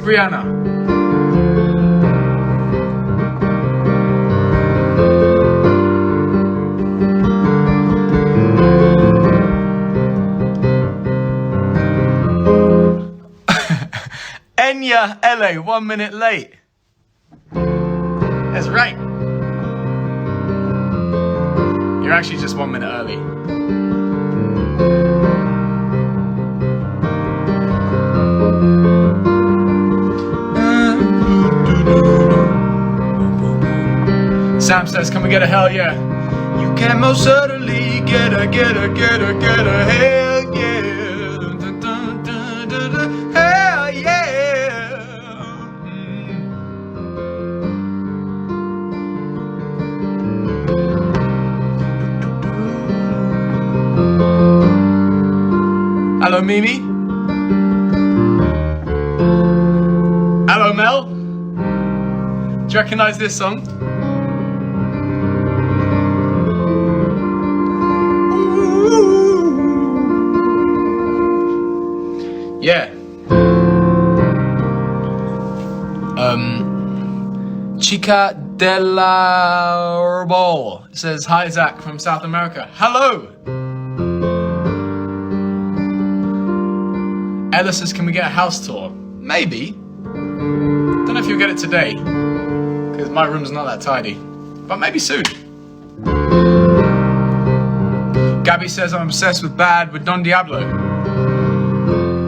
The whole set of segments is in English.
Brianna. Enya LA, 1 minute late. That's right. You're actually just 1 minute early. Sam says, can we get a hell yeah? You can most certainly get a hell yeah. Dun, dun, dun, dun, dun, hell yeah. Hello, Mimi. Hello, Mel. Do you recognize this song? Yeah. Chica de la Herbal says, hi Zach from South America. Hello. Ella says, can we get a house tour? Maybe. Don't know if you'll get it today, because my room's not that tidy. But maybe soon. Gabby says, I'm obsessed with Bad with Don Diablo.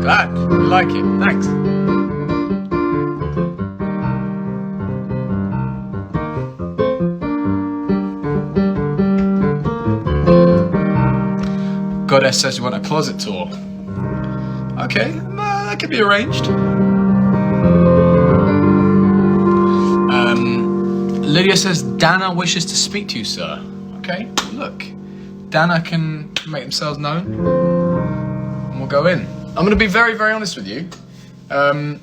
Glad you like it. Thanks. Goddess says you want a closet tour. Okay, that could be arranged. Lydia says Dana wishes to speak to you, sir. Okay, look, Dana can make themselves known, and we'll go in. I'm going to be very, very honest with you. I'm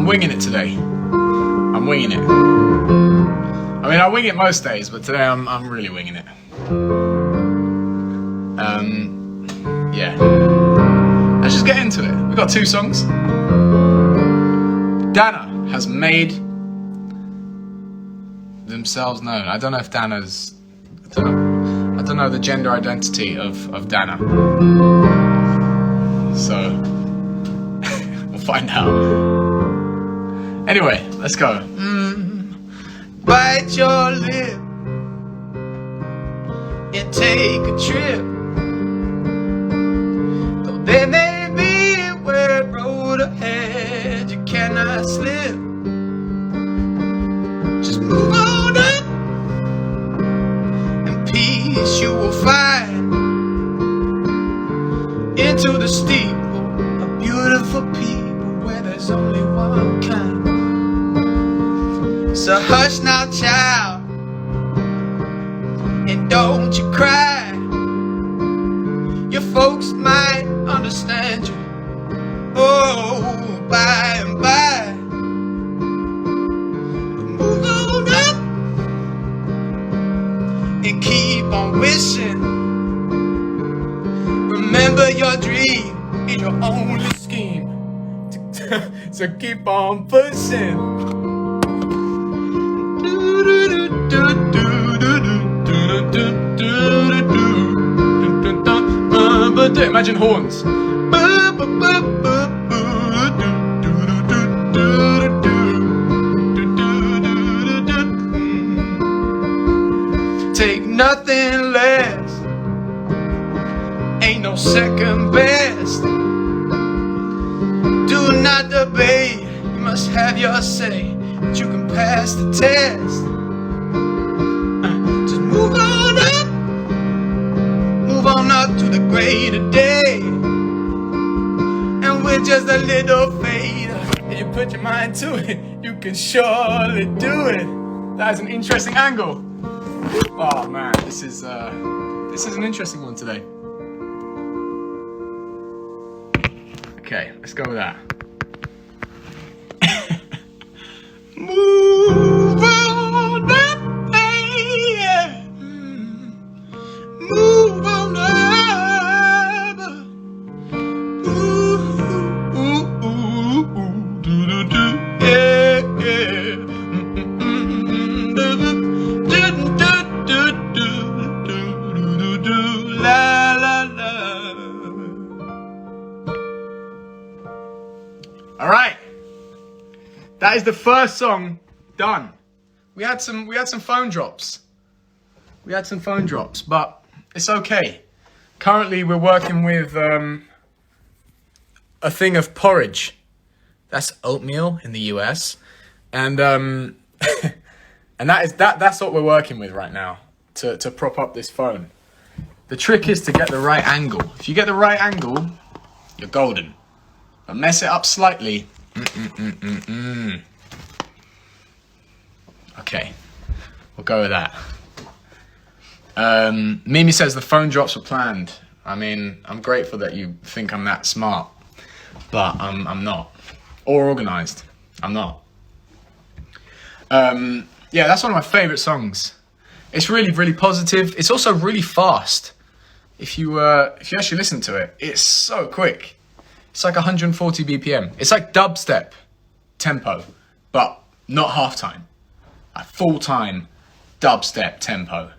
winging it today. I'm winging it. I mean, I wing it most days, but today I'm really winging it. Yeah. Let's just get into it. We've got 2 songs. Dana has made themselves known. I don't know if Dana's... I don't know the gender identity of Dana. So, we'll find out. Anyway, let's go. Bite your lip and take a trip. Though there may be a wet road ahead, you cannot slip. Just move on up, and peace you will find. Into the steeple of beautiful people where there's only one kind. So hush now, child, and don't you cry. Your folks might understand you, oh, by and by. But move on up and keep on wishing. Remember your dream is your only scheme. So keep on pushing. Imagine horns. Take nothing less. Ain't no second best. Do not debate. You must have your say, that you can pass the test. Just move on up. Move on up to the greater day. And with just a little faith, and you put your mind to it, you can surely do it. That is an interesting angle. Oh man, this is an interesting one today. Okay, let's go with that. Move on up, yeah. Move on up. Ooh, ooh, ooh. All right. That is the first song done. We had some phone drops. But it's okay. Currently, we're working with a thing of porridge. That's oatmeal in the US, and and that's what we're working with right now to prop up this phone. The trick is to get the right angle. If you get the right angle, you're golden. But mess it up slightly. Okay, we'll go with that. Mimi says the phone drops were planned. I mean, I'm grateful that you think I'm that smart, but I'm not. Or organized. I'm not. Yeah, that's one of my favorite songs. It's really, really positive. It's also really fast. If you actually listen to it, it's so quick. It's like 140 BPM. It's like dubstep tempo, but not half time. Like full time dubstep tempo.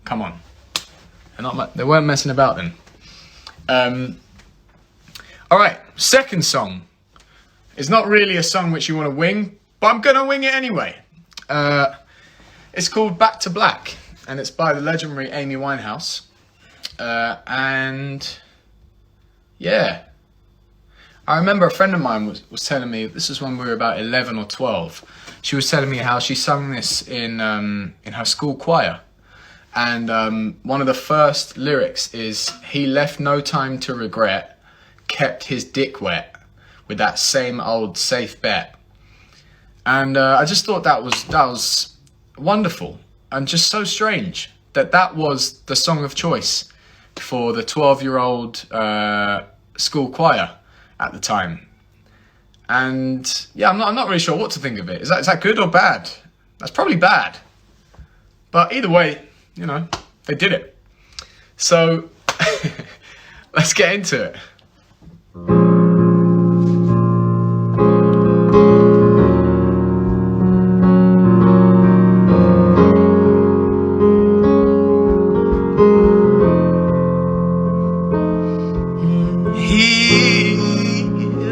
Come on. They weren't messing about then. All right, second song. It's not really a song which you want to wing, but I'm gonna wing it anyway. It's called Back to Black, and it's by the legendary Amy Winehouse. And yeah, I remember a friend of mine was telling me, this is when we were about 11 or 12. She was telling me how she sung this in her school choir. And one of the first lyrics is, he left no time to regret, kept his dick wet with that same old safe bet. And I just thought that was wonderful and just so strange that was the song of choice for the 12-year-old school choir at the time. And yeah, I'm not really sure what to think of it. Is that good or bad? That's probably bad. But either way, you know, they did it. So let's get into it. He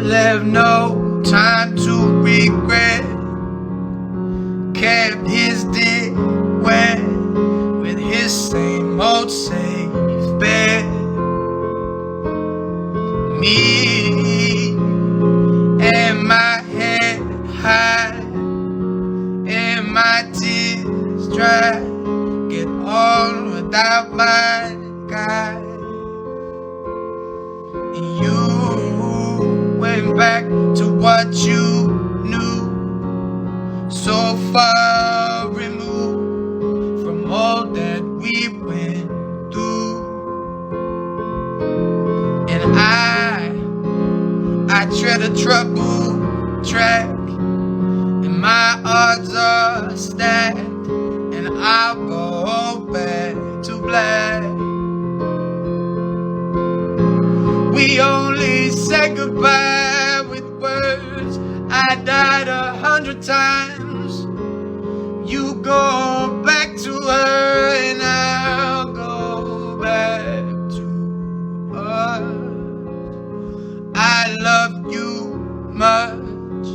left no time to regret, kept his dick wet with his same old safe bet. Me and my head high and my tears dry, get on without my guy. You went back to what you knew, so far removed from all that we went through. And I tread a troubled track, and my odds are stacked, and I'll go back to black. We only say goodbye with words. I died 100 times. You go back to her and I'll go back to us. I love you much,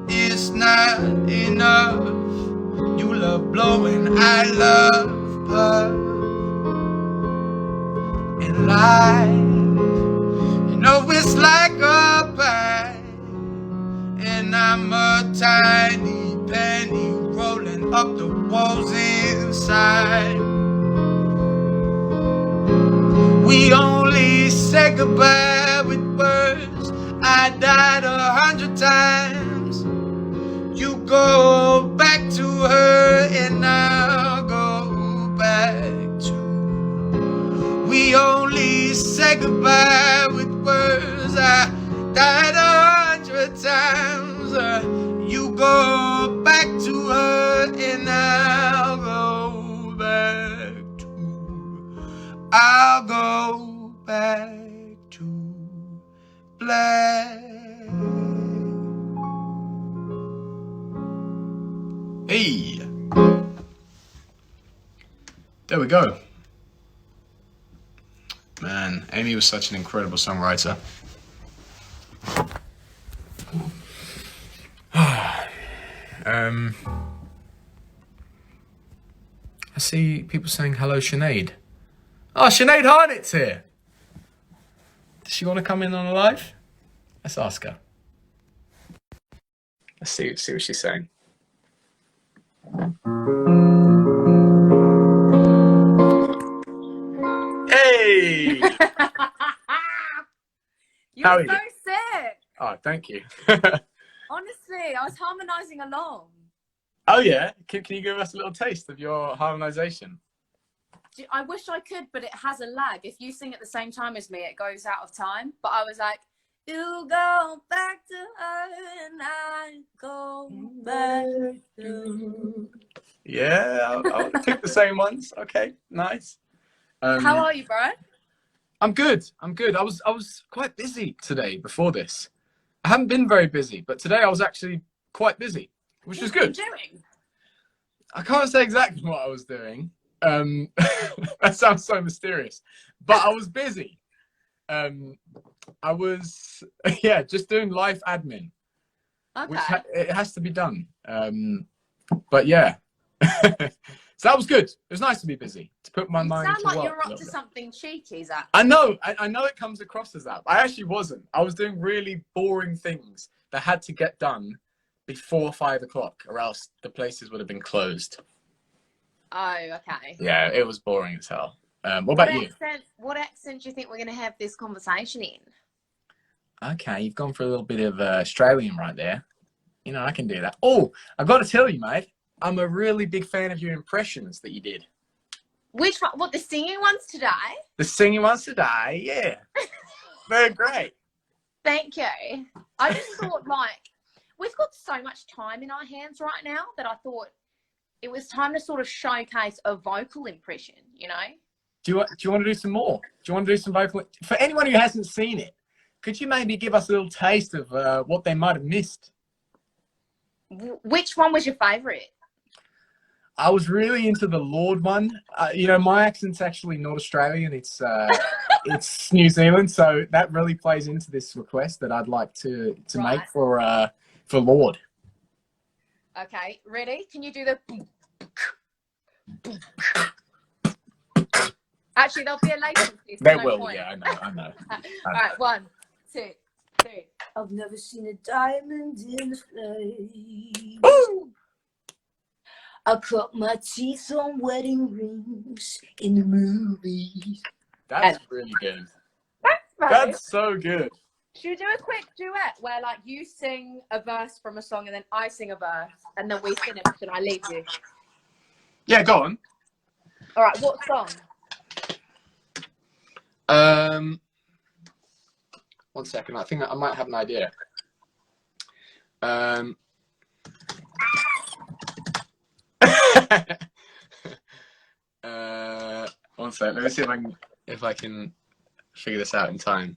it's not enough. You love blowing, I love puff. And life, no, it's like a pie, and I'm a tiny penny rolling up the walls inside. We only say goodbye with words. I died 100 times. You go back to her and I'll go back to. We only say goodbye with words. I died 100 times. You go back to her and I'll go back to. I'll go back to black. Hey, there we go. Man, Amy was such an incredible songwriter. I see people saying hello, Sinead. Oh, Sinead Harnett's here. Does she want to come in on a live? Let's ask her. Let's see what she's saying. Hey! You're so sick. Oh, thank you. Honestly, I was harmonising along. Oh yeah? Can you give us a little taste of your harmonisation? I wish I could, but it has a lag. If you sing at the same time as me, it goes out of time. But I was like, you go back to her and I go back to... Yeah, I'll pick the same ones. Okay, nice. How are you, bro? I'm good. I was quite busy today before this. I haven't been very busy, but today I was actually quite busy, which was good. What are you doing? I can't say exactly what I was doing. That sounds so mysterious, but I was busy. I was, just doing life admin, which it has to be done. But yeah, so that was good. It was nice to be busy, to put my mind to work. You sound like you're up to something cheeky, Zach. I know it comes across as that. I actually wasn't. I was doing really boring things that had to get done before 5 o'clock, or else the places would have been closed. Oh, okay. Yeah, it was boring as hell. What about you? What accent do you think we're going to have this conversation in? Okay, you've gone for a little bit of Australian right there. You know, I can do that. Oh, I've got to tell you, mate, I'm a really big fan of your impressions that you did. Which one? What, the singing ones today? The singing ones today, yeah. They're great. Thank you. I just thought, like, we've got so much time in our hands right now that I thought it was time to sort of showcase a vocal impression, you know? Do you want to do some more? Do you want to do some vocal? For anyone who hasn't seen it, could you maybe give us a little taste of what they might have missed? Which one was your favourite? I was really into the Lord one. You know, my accent's actually not Australian. It's it's New Zealand, so that really plays into this request that I'd like to make for Lord. Okay, ready? Can you do the... Actually, there'll be a latency. There will, yeah, I know. All right, 1, 2, 3. I've never seen a diamond in the flame. Woo! I cut my teeth on wedding rings in the movies. That's really good. Right. That's so good. Should we do a quick duet where, like, you sing a verse from a song and then I sing a verse and then we finish and I leave you? Yeah, go on. All right, what song? 1 second. I think I might have an idea. 1 second. Let me see if I can figure this out in time.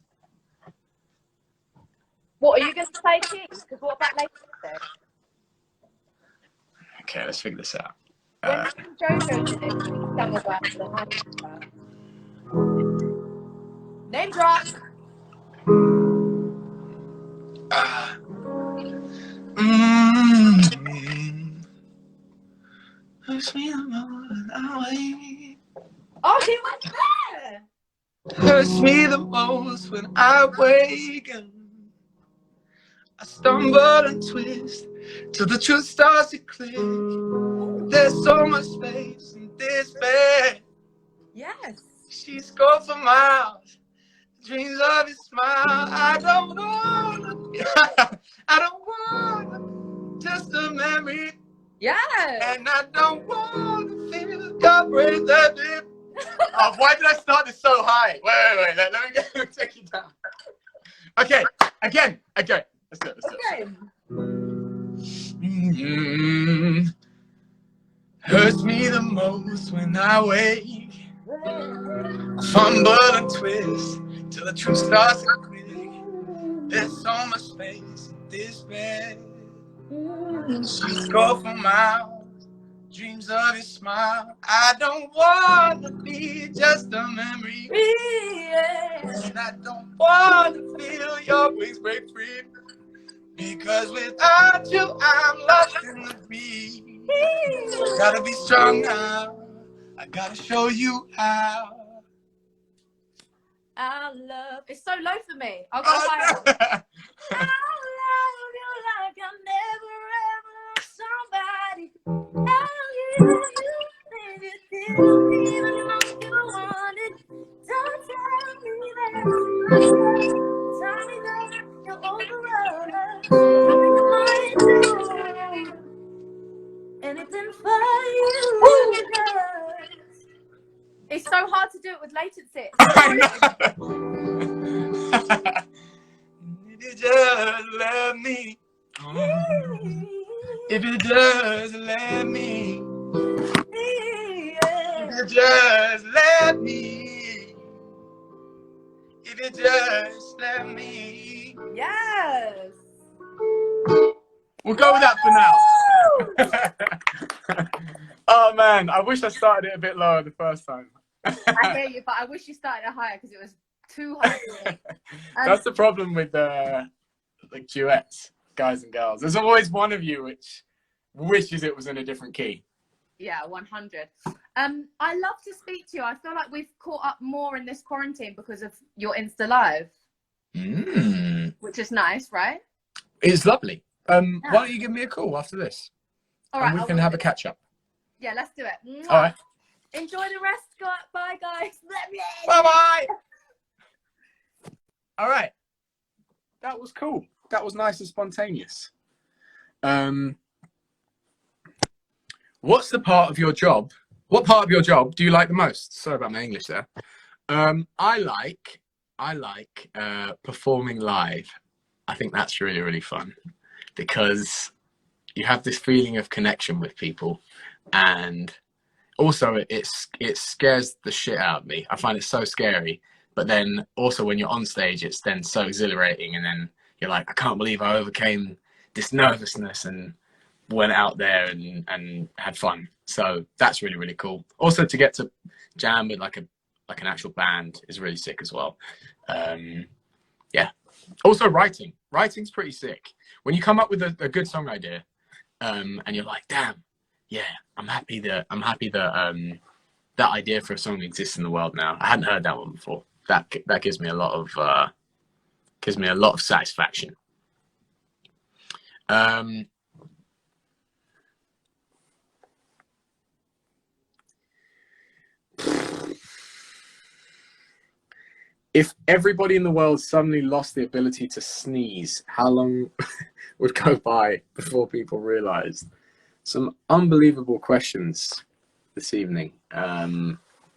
What are you going to say, Kings? Because what about later? Okay, let's figure this out. When Jojo did it, he sang a verse and I sang a verse. Name drop. Oh, he went there. Hurts me the most when I wake up. I stumble and twist till the truth starts to click. There's so much space in this bed. Yes. She's gone for miles. Dreams of his smile. I don't wanna, just a memory. Yes. And I don't wanna feel your breath that deep. Oh, why did I start this so high? Wait. Let me take you down. Okay, again. Let's do it. Hurts me the most when I wake. I fumble and twist till the truth starts to click. There's so much space in this bed. She's gone for miles. Dreams of his smile. I don't want to be just a memory. And I don't want to feel your wings break free. Because without you, I'm lost in the breeze. Gotta be strong now. I gotta show you how. Our love. It's so low for me. I'll go higher. I'll love you like I never ever loved somebody. I'll give you things you didn't even know you wanted. Don't tell me that tell me that you're over us. I think I might do anything for you. It's so hard to do it with latency. If you just let me, if you just let me, if you just let me, if you just let me. Yes. We'll go with that for now. Oh man, I wish I started it a bit lower the first time. I hear you, but I wish you started it higher because it was too high for me. That's the problem with like duets, guys and girls. There's always one of you which wishes it was in a different key. Yeah, 100. I love to speak to you. I feel like we've caught up more in this quarantine because of your Insta Live, which is nice, right? It's lovely. Why don't you give me a call after this? All right, and we can have a catch up. Yeah, let's do it. All right. Enjoy the rest. Bye, guys. Bye bye. All right. That was cool. That was nice and spontaneous. What's the part of your job? What part of your job do you like the most? Sorry about my English there. I like performing live. I think that's really, really fun because you have this feeling of connection with people, and also it scares the shit out of me. I find it so scary, but then also when you're on stage, it's then so exhilarating, and then you're like, I can't believe I overcame this nervousness and went out there and had fun. So that's really, really cool. Also to get to jam with like an actual band is really sick as well. Yeah. Also writing's pretty sick. When you come up with a good song idea, and you're like, damn, yeah, I'm happy that that idea for a song exists in the world now. I hadn't heard that one before. That gives me a lot of satisfaction. If everybody in the world suddenly lost the ability to sneeze, how long would go by before people realized? Some unbelievable questions this evening.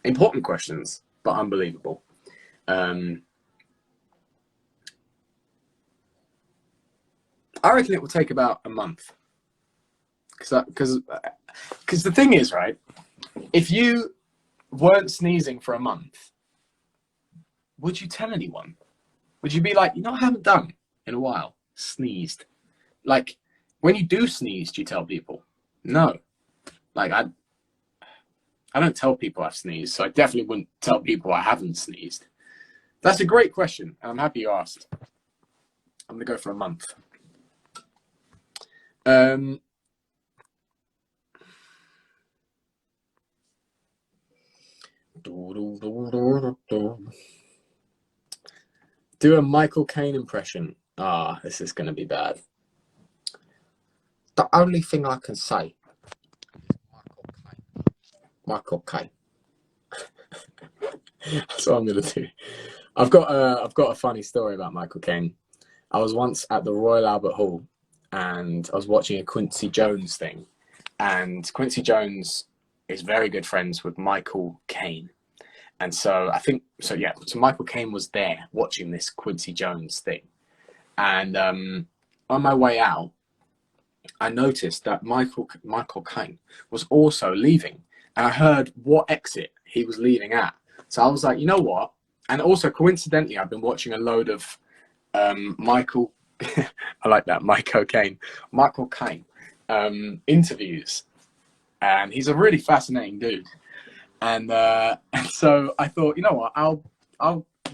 Important questions, but unbelievable. I reckon it will take about a month. Because the thing is, right, if you weren't sneezing for a month, would you tell anyone? Would you be like, I haven't done in a while, sneezed? Like, when you do sneeze, do you tell people? No. Like, I don't tell people I've sneezed, so I definitely wouldn't tell people I haven't sneezed. That's a great question, and I'm happy you asked. I'm going to go for a month. Do a Michael Caine impression. This is going to be bad. The only thing I can say, Michael Caine. That's what I'm going to do. I've got a funny story about Michael Caine. I was once at the Royal Albert Hall, and I was watching a Quincy Jones thing, and Quincy Jones is very good friends with Michael Caine. And so so Michael Caine was there watching this Quincy Jones thing. And on my way out, I noticed that Michael Caine was also leaving. And I heard what exit he was leaving at. So I was like, you know what? And also, coincidentally, I've been watching a load of Michael Caine interviews. And he's a really fascinating dude. And so I thought, you know what, I'll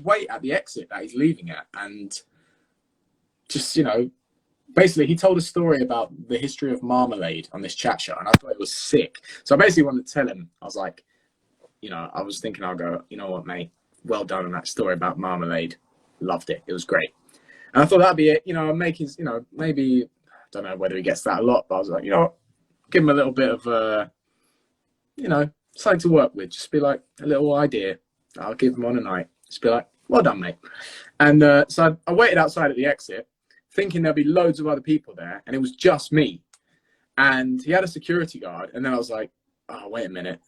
wait at the exit that he's leaving at and just, basically, he told a story about the history of marmalade on this chat show, and I thought it was sick. So I basically wanted to tell him. I was like, you know, I was thinking, I'll go, you know what, mate, well done on that story about marmalade. Loved it. It was great. And I thought that'd be it. You know, make his, you know, maybe, I don't know whether he gets that a lot, but I was like, you know what, give him a little bit of, you know, something to work with. Just be like a little idea. I'll give him on a night. Just be like, well done, mate. And so I waited outside at the exit, thinking there'd be loads of other people there, and it was just me. And he had a security guard, and then I was like, oh, wait a minute.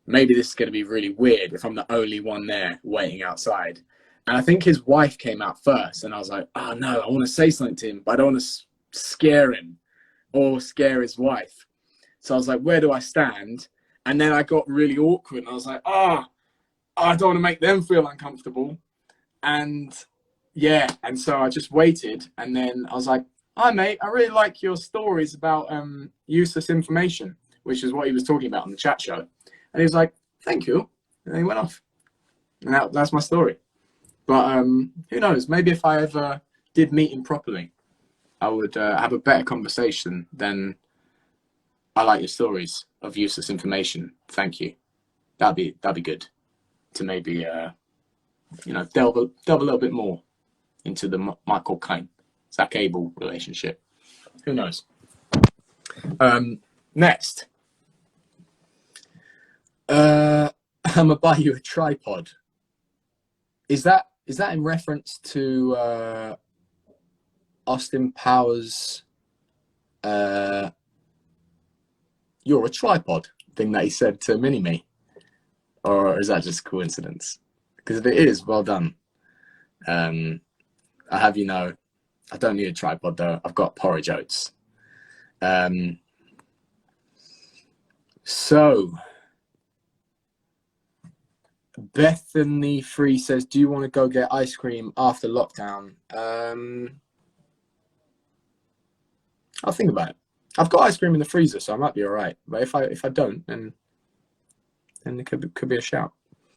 Maybe this is going to be really weird if I'm the only one there waiting outside. And I think his wife came out first, and I was like, oh, no, I want to say something to him, but I don't want to scare him or scare his wife. So I was like, where do I stand? And then I got really awkward, and I was like, I don't want to make them feel uncomfortable. And yeah, and so I just waited, and then I was like, hi, mate, I really like your stories about useless information, which is what he was talking about on the chat show. And he was like, thank you. And then he went off. And that's my story. But who knows? Maybe if I ever did meet him properly, I would have a better conversation than I like your stories of useless information. Thank you. That'd be good to maybe you know, delve a little bit more into the Michael Caine, Zach Abel relationship. Who knows? Next, I'm gonna buy you a tripod. Is that in reference to Austin Powers' "You're a tripod" thing that he said to Mini-Me, or is that just coincidence? Because if it is, well done. I have, you know, I don't need a tripod though. I've got porridge oats. So Bethany Free says, do you want to go get ice cream after lockdown? I'll think about it. I've got ice cream in the freezer, so I might be all right. But if I don't, then it could be a shout.